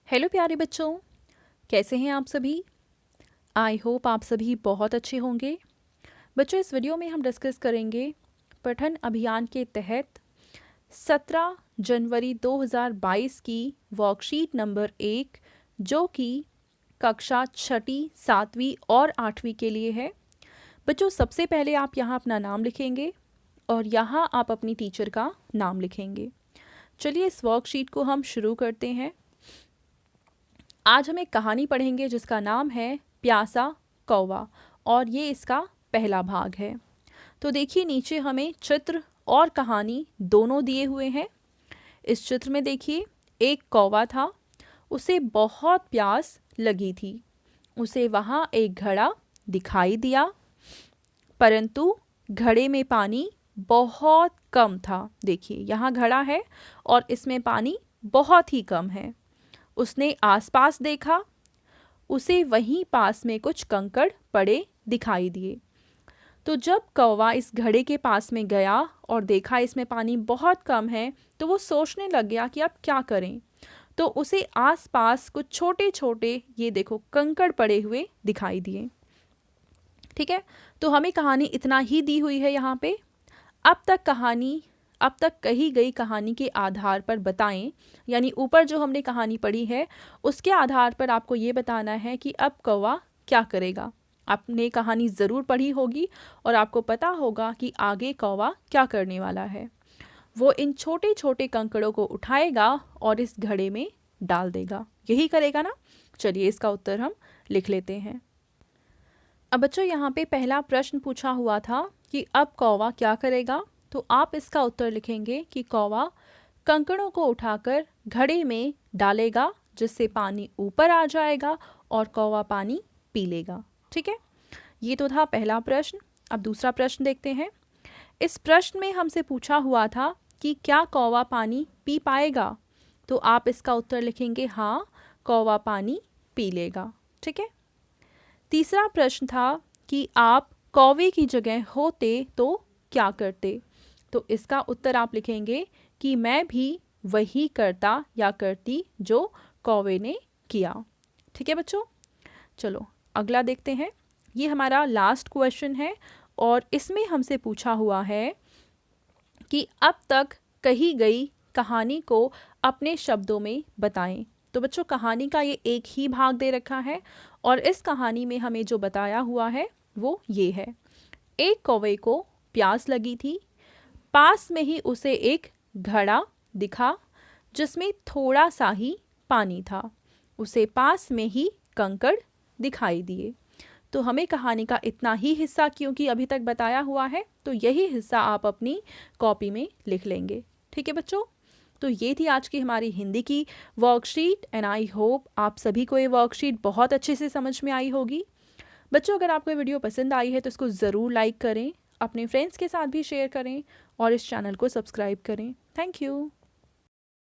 Hello प्यारे बच्चों, कैसे हैं आप सभी। आई होप आप सभी बहुत अच्छे होंगे। बच्चों, इस वीडियो में हम डिस्कस करेंगे पठन अभियान के तहत 17 जनवरी 2022 की वर्कशीट नंबर 1, जो कि कक्षा 6ठी, 7वीं और 8वीं के लिए है। बच्चों, सबसे पहले आप यहाँ अपना नाम लिखेंगे और यहाँ आप अपनी टीचर का नाम लिखेंगे। चलिए इस वर्कशीट को हम शुरू करते हैं। आज हम एक कहानी पढ़ेंगे जिसका नाम है प्यासा कौवा और ये इसका पहला भाग है। तो देखिए, नीचे हमें चित्र और कहानी दोनों दिए हुए हैं। इस चित्र में देखिए, एक कौवा था, उसे बहुत प्यास लगी थी। उसे वहाँ एक घड़ा दिखाई दिया, परंतु घड़े में पानी बहुत कम था। देखिए, यहाँ घड़ा है और इसमें पानी बहुत ही कम है। उसने आसपास देखा, उसे वहीं पास में कुछ कंकड़ पड़े दिखाई दिए। तो जब कौवा इस घड़े के पास में गया और देखा इसमें पानी बहुत कम है, तो वो सोचने लग गया कि अब क्या करें। तो उसे आसपास कुछ छोटे छोटे, ये देखो, कंकड़ पड़े हुए दिखाई दिए। ठीक है, तो हमें कहानी इतना ही दी हुई है यहाँ पे। अब तक कही गई कहानी के आधार पर बताएं, यानी ऊपर जो हमने कहानी पढ़ी है उसके आधार पर आपको ये बताना है कि अब कौवा क्या करेगा। आपने कहानी ज़रूर पढ़ी होगी और आपको पता होगा कि आगे कौवा क्या करने वाला है। वो इन छोटे छोटे कंकड़ों को उठाएगा और इस घड़े में डाल देगा। यही करेगा ना। चलिए इसका उत्तर हम लिख लेते हैं। अब बच्चों, यहाँ पे पहला प्रश्न पूछा हुआ था कि अब कौवा क्या करेगा। तो आप इसका उत्तर लिखेंगे कि कौवा कंकड़ों को उठाकर घड़े में डालेगा, जिससे पानी ऊपर आ जाएगा और कौवा पानी पी लेगा। ठीक है, ये तो था पहला प्रश्न। अब दूसरा प्रश्न देखते हैं। इस प्रश्न में हमसे पूछा हुआ था कि क्या कौवा पानी पी पाएगा। तो आप इसका उत्तर लिखेंगे हाँ, कौवा पानी पी लेगा। ठीक है। तीसरा प्रश्न था कि आप कौवे की जगह होते तो क्या करते। तो इसका उत्तर आप लिखेंगे कि मैं भी वही करता या करती जो कौवे ने किया। ठीक है बच्चों, चलो अगला देखते हैं। ये हमारा लास्ट क्वेश्चन है और इसमें हमसे पूछा हुआ है कि अब तक कही गई कहानी को अपने शब्दों में बताएं। तो बच्चों, कहानी का ये एक ही भाग दे रखा है और इस कहानी में हमें जो बताया हुआ है वो ये है। एक कौवे को प्यास लगी थी। पास में ही उसे एक घड़ा दिखा जिसमें थोड़ा सा ही पानी था। उसे पास में ही कंकड़ दिखाई दिए। तो हमें कहानी का इतना ही हिस्सा क्योंकि अभी तक बताया हुआ है, तो यही हिस्सा आप अपनी कॉपी में लिख लेंगे। ठीक है बच्चों, तो ये थी आज की हमारी हिंदी की वर्कशीट एंड आई होप आप सभी को ये वर्कशीट बहुत अच्छे से समझ में आई होगी। बच्चों, अगर आपको ये वीडियो पसंद आई है तो इसको ज़रूर लाइक करें, अपने फ्रेंड्स के साथ भी शेयर करें और इस चैनल को सब्सक्राइब करें। Thank you.